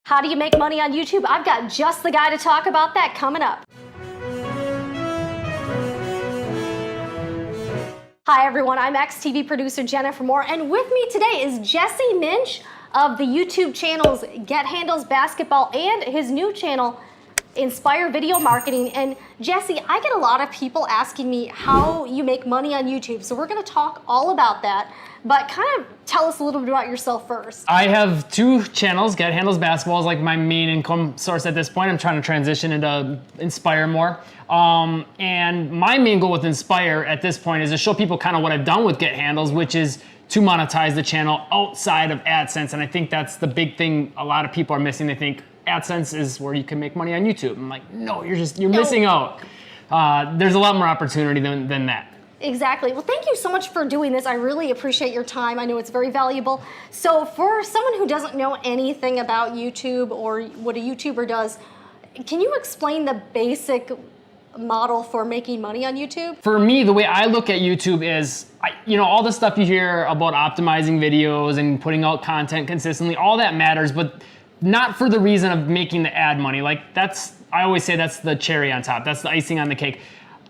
How do you make money on YouTube? I've got just the guy to talk about that coming up. Hi everyone, I'm ex-TV producer Jennifer Moore, and with me today is Jesse Muench of the YouTube channels Get Handles Basketball and his new channel Inspire Video Marketing. And Jesse, I get a lot of people asking me how you make money on YouTube, so we're going to talk all about that. But kind of tell us a little bit about yourself first. I have two channels. Get Handles Basketball is like my main income source at this point. I'm trying to transition into Inspire more. And my main goal with Inspire at this point is to show people kind of what I've done with Get Handles, which is to monetize the channel outside of AdSense. And I think that's the big thing a lot of people are missing. They think AdSense is where you can make money on YouTube. I'm like, no, you're missing out. There's a lot more opportunity than that. Exactly. Well, thank you so much for doing this. I really appreciate your time. I know it's very valuable. So for someone who doesn't know anything about YouTube or what a YouTuber does, can you explain the basic model for making money on YouTube? For me, the way I look at YouTube is, all the stuff you hear about optimizing videos and putting out content consistently, all that matters, but not for the reason of making the ad money. Like I always say that's the cherry on top. That's the icing on the cake.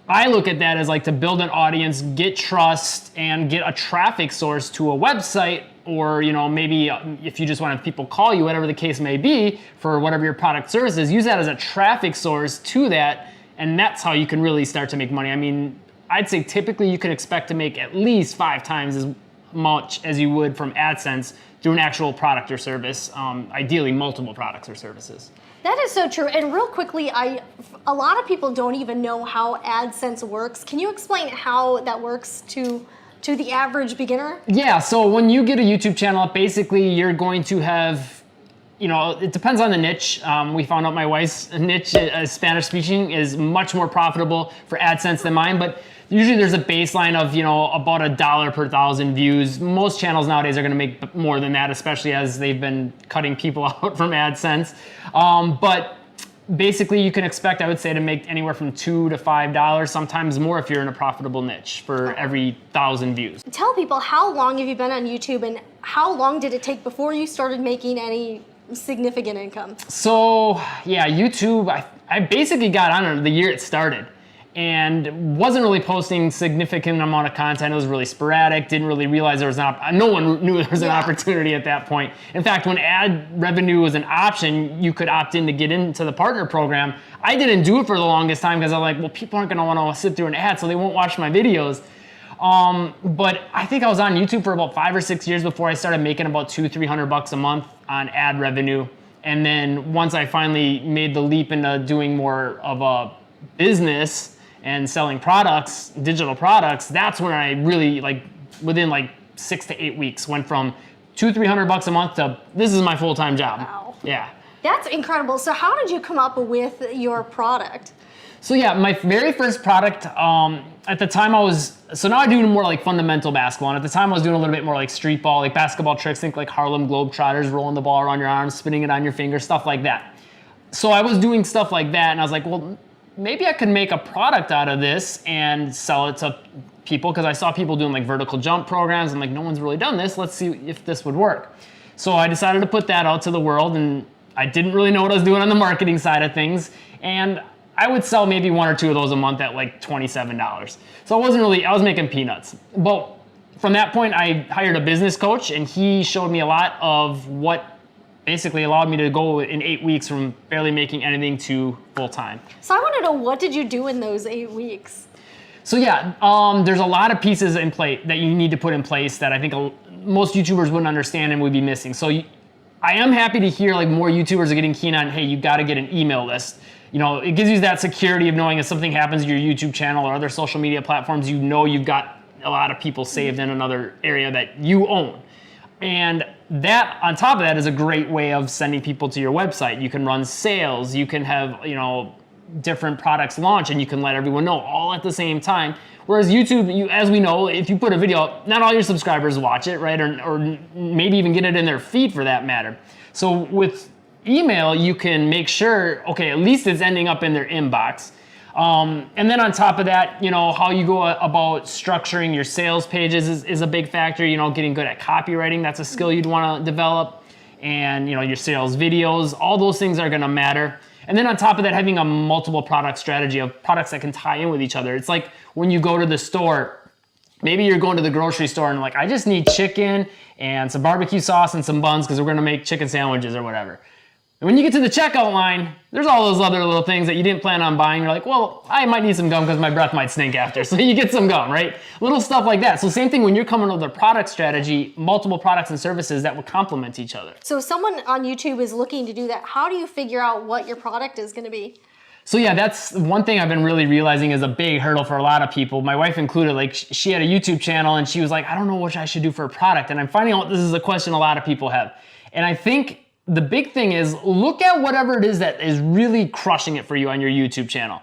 I look at that as like to build an audience, get trust, and get a traffic source to a website, or maybe if you just want to have people call you, whatever the case may be, for whatever your product service is, use that as a traffic source to that, and that's how you can really start to make money. I mean, I'd say typically you can expect to make at least 5 times as much as you would from AdSense through an actual product or service, ideally multiple products or services. That is so true. And real quickly, a lot of people don't even know how AdSense works. Can you explain how that works to the average beginner? Yeah, so when you get a YouTube channel, basically you're going to have, it depends on the niche. We found out my wife's niche, Spanish speaking, is much more profitable for AdSense than mine, but usually there's a baseline of, about $1 per 1,000 views. Most channels nowadays are gonna make more than that, especially as they've been cutting people out from AdSense. But basically you can expect, I would say, to make anywhere from $2 to $5, sometimes more if you're in a profitable niche, for every 1,000 views. Tell people, how long have you been on YouTube, and how long did it take before you started making any significant income? So yeah, YouTube, I basically got on it the year it started, and wasn't really posting significant amount of content. It was really sporadic, didn't really realize there was no one knew there was an opportunity at that point. In fact, when ad revenue was an option, you could opt in to get into the partner program. I didn't do it for the longest time because I was like, well, people aren't gonna wanna sit through an ad, so they won't watch my videos. But I think I was on YouTube for about 5 or 6 years before I started making about $200-300 a month on ad revenue. And then once I finally made the leap into doing more of a business and selling products, digital products, that's when I really, within 6 to 8 weeks, went from $200-300 a month to this is my full-time job. Wow. Yeah. That's incredible. So how did you come up with your product? So yeah, my very first product, at the time now I do more like fundamental basketball, and at the time I was doing a little bit more like street ball, like basketball tricks, think like Harlem Globetrotters, rolling the ball around your arms, spinning it on your fingers, stuff like that. So I was doing stuff like that, and I was like, well, maybe I could make a product out of this and sell it to people, because I saw people doing like vertical jump programs. I'm like, no one's really done this. Let's see if this would work. So I decided to put that out to the world, and I didn't really know what I was doing on the marketing side of things. And I would sell maybe 1 or 2 of those a month at like $27. So I was making peanuts. But from that point, I hired a business coach, and he showed me a lot of what basically allowed me to go in 8 weeks from barely making anything to full-time. So I want to know, what did you do in those 8 weeks? So yeah, there's a lot of pieces in play that you need to put in place that I think most YouTubers wouldn't understand and would be missing. So I am happy to hear more YouTubers are getting keen on, hey, you got to get an email list. It gives you that security of knowing if something happens to your YouTube channel or other social media platforms, you've got a lot of people saved in another area that you own. And that, on top of that, is a great way of sending people to your website. You can run sales, you can have, different products launch, and you can let everyone know all at the same time. Whereas YouTube, as we know, if you put a video up, not all your subscribers watch it, right? Or maybe even get it in their feed for that matter. So with email, you can make sure, okay, at least it's ending up in their inbox. And then on top of that, how you go about structuring your sales pages is a big factor. Getting good at copywriting, that's a skill you'd want to develop. and your sales videos, all those things are gonna matter. And then on top of that, having a multiple product strategy of products that can tie in with each other. It's like when you go to the store, maybe you're going to the grocery store and like, I just need chicken and some barbecue sauce and some buns because we're gonna make chicken sandwiches or whatever. And when you get to the checkout line, there's all those other little things that you didn't plan on buying. You're like, well, I might need some gum because my breath might stink after. So you get some gum, right? Little stuff like that. So same thing when you're coming up with a product strategy, multiple products and services that will complement each other. So if someone on YouTube is looking to do that, how do you figure out what your product is gonna be? So yeah, that's one thing I've been really realizing is a big hurdle for a lot of people, my wife included. Like she had a YouTube channel and she was like, I don't know what I should do for a product. And I'm finding out this is a question a lot of people have. And I think the big thing is look at whatever it is that is really crushing it for you on your YouTube channel.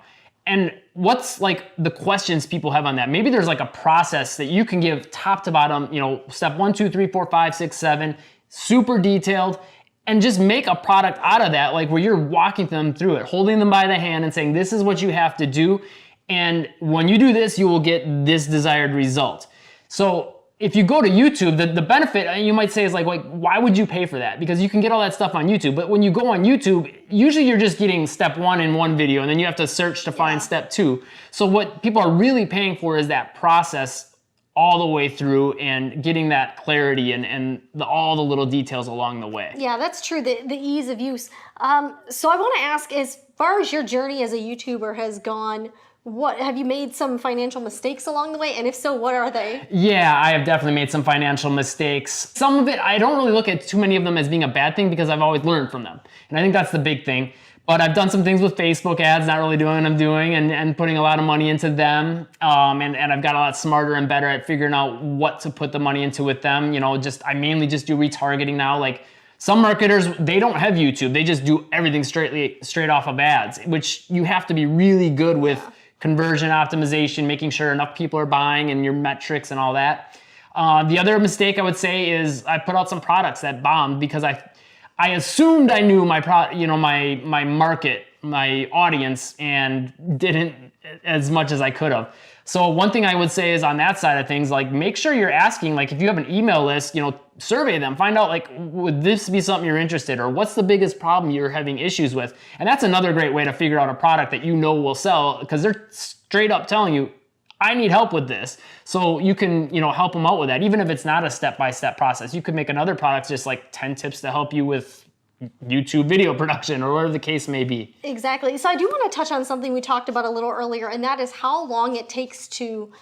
And what's like the questions people have on that? Maybe there's like a process that you can give top to bottom, step 1, 2, 3, 4, 5, 6, 7, super detailed, and just make a product out of that, like where you're walking them through it, holding them by the hand and saying, this is what you have to do. And when you do this, you will get this desired result. So if you go to YouTube, the benefit you might say is like, why would you pay for that? Because you can get all that stuff on YouTube. But when you go on YouTube, usually you're just getting step 1 in one video and then you have to search to find step 2. So what people are really paying for is that process all the way through and getting that clarity and all the little details along the way. Yeah, that's true, the ease of use. So I wanna ask, as far as your journey as a YouTuber has gone, have you made some financial mistakes along the way? And if so, what are they? Yeah, I have definitely made some financial mistakes. Some of it, I don't really look at too many of them as being a bad thing because I've always learned from them. And I think that's the big thing. But I've done some things with Facebook ads, not really doing what I'm doing and putting a lot of money into them. And I've got a lot smarter and better at figuring out what to put the money into with them. I mainly just do retargeting now. Like some marketers, they don't have YouTube. They just do everything straight off of ads, which you have to be really good with conversion optimization, making sure enough people are buying and your metrics and all that. The other mistake I would say is I put out some products that bombed because I assumed I knew my my market, my audience, and didn't as much as I could have. So one thing I would say is on that side of things, like make sure you're asking, like if you have an email list, survey them, find out like, would this be something you're interested in, or what's the biggest problem you're having issues with? And that's another great way to figure out a product that will sell, because they're straight up telling you, I need help with this. So you can, help them out with that. Even if it's not a step-by-step process, you could make another product just like 10 tips to help you with YouTube video production or whatever the case may be. Exactly. So I do want to touch on something we talked about a little earlier, and that is how long it takes to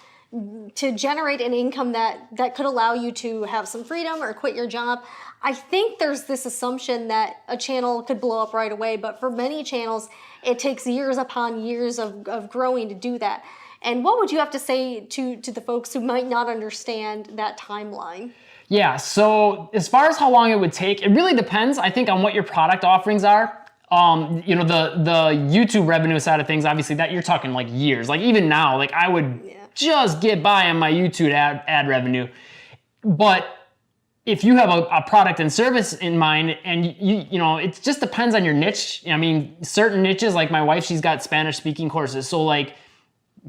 generate an income that could allow you to have some freedom or quit your job. I think there's this assumption that a channel could blow up right away, but for many channels, it takes years upon years of growing to do that. And what would you have to say to the folks who might not understand that timeline? Yeah, so as far as how long it would take, it really depends, I think, on what your product offerings are. The YouTube revenue side of things, obviously that you're talking like years. Like even now, like I would just get by on my YouTube ad revenue. But if you have a product and service in mind, and it just depends on your niche. I mean, certain niches, like my wife, she's got Spanish speaking courses. So like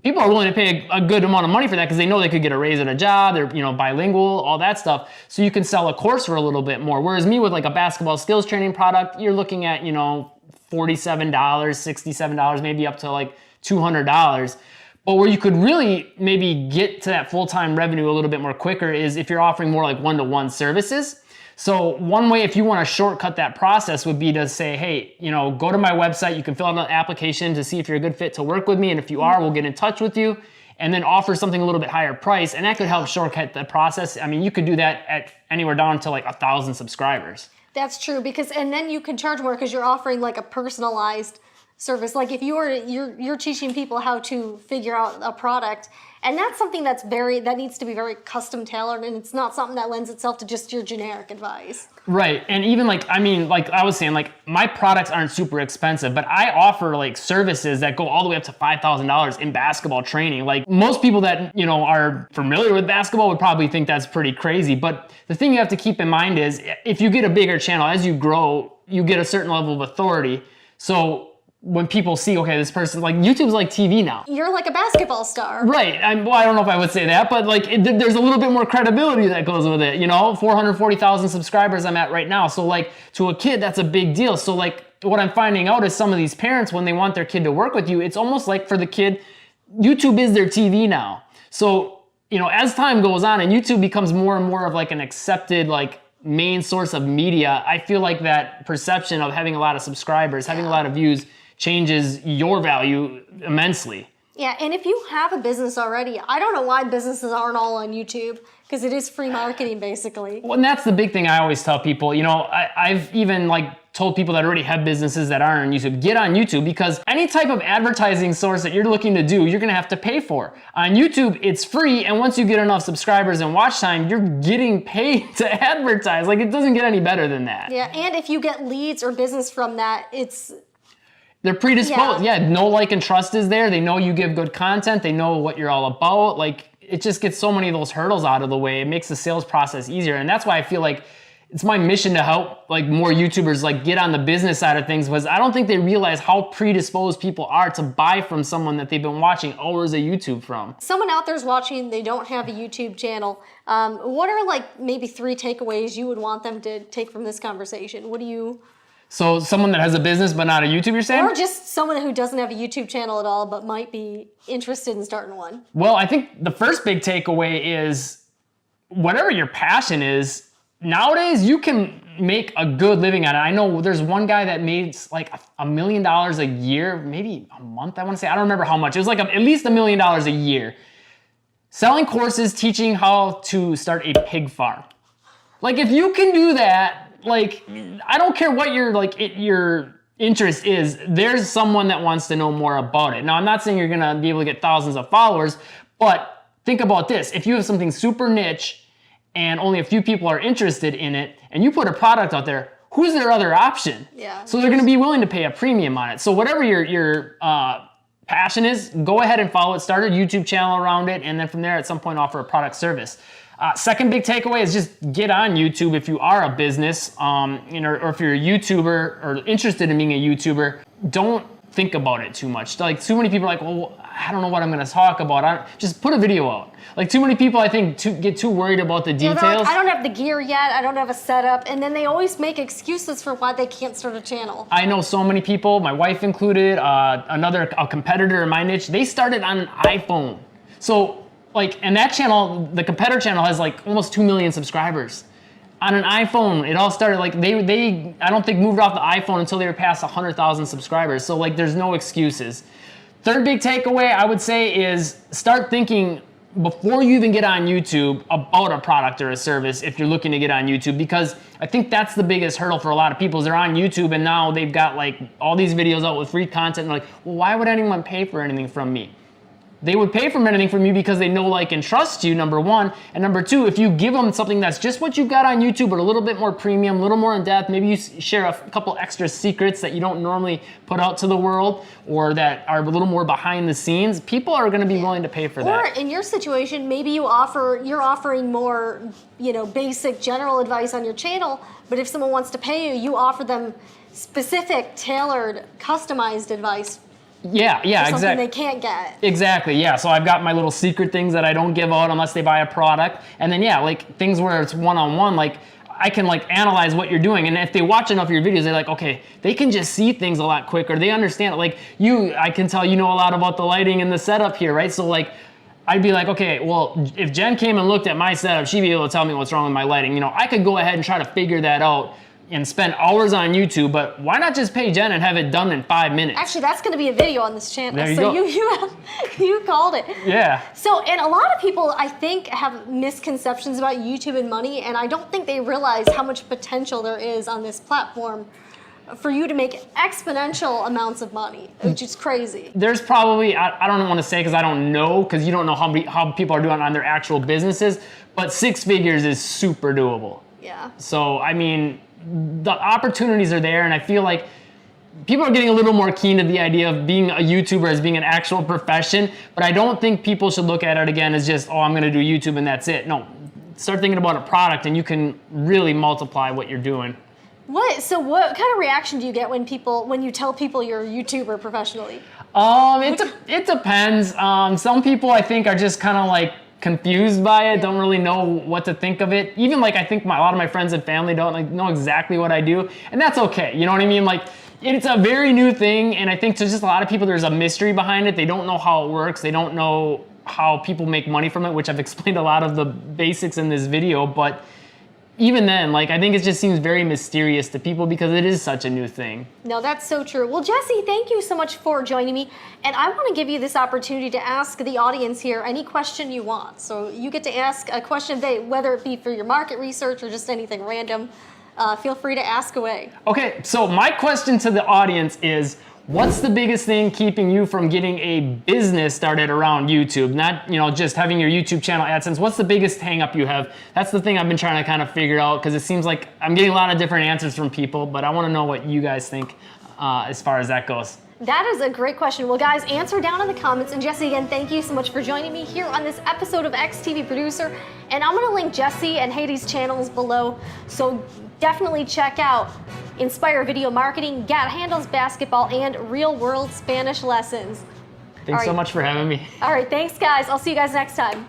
people are willing to pay a good amount of money for that because they know they could get a raise at a job. They're bilingual, all that stuff. So you can sell a course for a little bit more. Whereas me with like a basketball skills training product, you're looking at $47, $67, maybe up to like $200. But where you could really maybe get to that full-time revenue a little bit more quicker is if you're offering more like one-to-one services. So one way, if you want to shortcut that process, would be to say, hey, go to my website. You can fill out an application to see if you're a good fit to work with me. And if you are, we'll get in touch with you and then offer something a little bit higher price. And that could help shortcut the process. I mean, you could do that at anywhere down to like 1,000 subscribers. That's true, and then you can charge more because you're offering like a personalized service. Like if you're teaching people how to figure out a product, and that's something that needs to be very custom tailored, and it's not something that lends itself to just your generic advice. Right, and even like I was saying, like my products aren't super expensive, but I offer like services that go all the way up to $5,000 in basketball training. Like most people that are familiar with basketball would probably think that's pretty crazy, but the thing you have to keep in mind is if you get a bigger channel, as you grow, you get a certain level of authority. So when people see, okay, this person, like YouTube's like TV now. You're like a basketball star. Right. Well, I don't know if I would say that, but like there's a little bit more credibility that goes with it. 440,000 subscribers I'm at right now. So like to a kid, that's a big deal. So like what I'm finding out is some of these parents, when they want their kid to work with you, it's almost like for the kid, YouTube is their TV now. So, as time goes on and YouTube becomes more and more of like an accepted like main source of media, I feel like that perception of having a lot of subscribers, having a lot of views changes your value immensely. Yeah, and if you have a business already, I don't know why businesses aren't all on YouTube, because it is free marketing basically. Well, and that's the big thing I always tell people. I've even like told people that already have businesses that aren't on YouTube, get on YouTube, because any type of advertising source that you're looking to do, you're gonna have to pay for. On YouTube, it's free, and once you get enough subscribers and watch time, you're getting paid to advertise. Like, it doesn't get any better than that. Yeah, and if you get leads or business from that, they're predisposed. Yeah, know, like, and trust is there. They know you give good content. They know what you're all about. Like, it just gets so many of those hurdles out of the way. It makes the sales process easier, and that's why I feel like it's my mission to help like more YouTubers like get on the business side of things, because I don't think they realize how predisposed people are to buy from someone that they've been watching hours of YouTube from. Someone out there's watching, they don't have a YouTube channel. What are like maybe 3 takeaways you would want them to take from this conversation? What do you... So someone that has a business but not a YouTube, you're saying? Or just someone who doesn't have a YouTube channel at all but might be interested in starting one. Well, I think the first big takeaway is whatever your passion is, nowadays, you can make a good living at it. I know there's one guy that makes like $1 million a year, maybe a month, I want to say. I don't remember how much. It was like at least $1 million a year. Selling courses, teaching how to start a pig farm. Like, if you can do that, like, I don't care what your interest is, there's someone that wants to know more about it. Now, I'm not saying you're gonna be able to get thousands of followers, but think about this. If you have something super niche, and only a few people are interested in it, and you put a product out there, who's their other option? Yeah. So they're gonna be willing to pay a premium on it. So whatever your passion is, go ahead and follow it. Start a YouTube channel around it, and then from there, at some point, offer a product service. Second big takeaway is just get on YouTube if you are a business, or if you're a YouTuber or interested in being a YouTuber. Don't think about it too much. Like, too many people are like, well, I don't know what I'm gonna talk about. Just put a video out. Like, too many people, I think, get too worried about the details. Like, I don't have the gear yet, I don't have a setup, and then they always make excuses for why they can't start a channel. I know so many people, my wife included, a competitor in my niche, they started on an iPhone. So, like, and that channel, the competitor channel has like almost 2 million subscribers. On an iPhone, it all started, like, they I don't think moved off the iPhone until they were past 100,000 subscribers. So, like, there's no excuses. Third big takeaway, I would say, is start thinking before you even get on YouTube about a product or a service if you're looking to get on YouTube, because I think that's the biggest hurdle for a lot of people is they're on YouTube and now they've got like all these videos out with free content and they're like, well, why would anyone pay for anything from me? They would pay for anything from you because they know, like, and trust you, number one. And number two, if you give them something that's just what you've got on YouTube, but a little bit more premium, a little more in depth, maybe you share a couple extra secrets that you don't normally put out to the world or that are a little more behind the scenes, people are gonna be willing to pay for that. Or in your situation, maybe you're offering more, basic general advice on your channel, but if someone wants to pay you, you offer them specific, tailored, customized advice. Yeah, exactly. Something they can't get. Exactly, yeah. So I've got my little secret things that I don't give out unless they buy a product. And then, yeah, like things where it's one-on-one, like I can like analyze what you're doing. And if they watch enough of your videos, they're like, okay, they can just see things a lot quicker. They understand it. Like I can tell you know a lot about the lighting and the setup here, right? So like, I'd be like, okay, well, if Jen came and looked at my setup, she'd be able to tell me what's wrong with my lighting. I could go ahead and try to figure that out and spend hours on YouTube, but why not just pay Jen and have it done in 5 minutes? Actually, that's going to be a video on this channel. There you go. You called it. Yeah. So, and a lot of people, I think, have misconceptions about YouTube and money, and I don't think they realize how much potential there is on this platform for you to make exponential amounts of money, which is crazy. There's probably, I don't want to say because I don't know, because you don't know how people are doing on their actual businesses, but 6 figures is super doable. Yeah. So, I mean, the opportunities are there, and I feel like people are getting a little more keen to the idea of being a YouTuber as being an actual profession, but I don't think people should look at it again as just, oh, I'm gonna do YouTube and that's it. No, start thinking about a product and you can really multiply what you're doing. So what kind of reaction do you get when you tell people you're a YouTuber professionally? It depends. Some people I think are just kind of like confused by it, don't really know what to think of it. Even like I think a lot of my friends and family don't like know exactly what I do, and that's okay. You know what I mean? Like it's a very new thing, and I think to just a lot of people there's a mystery behind it. They don't know how it works. They don't know how people make money from it, which I've explained a lot of the basics in this video, but even then, like, I think it just seems very mysterious to people because it is such a new thing. No, that's so true. Well, Jesse, thank you so much for joining me. And I want to give you this opportunity to ask the audience here any question you want. So you get to ask a question, whether it be for your market research or just anything random. Feel free to ask away. Okay, so my question to the audience is, what's the biggest thing keeping you from getting a business started around YouTube? Not, just having your YouTube channel AdSense. What's the biggest hang up you have? That's the thing I've been trying to kind of figure out because it seems like I'm getting a lot of different answers from people, but I want to know what you guys think as far as that goes. That is a great question. Well, guys, answer down in the comments. And Jesse, again, thank you so much for joining me here on this episode of XTV Producer. And I'm going to link Jesse and Heydy's channels below. So definitely check out Inspire Video Marketing, Get Handles Basketball, and Real World Spanish Lessons. Thanks so much for having me. All right, thanks, guys. I'll see you guys next time.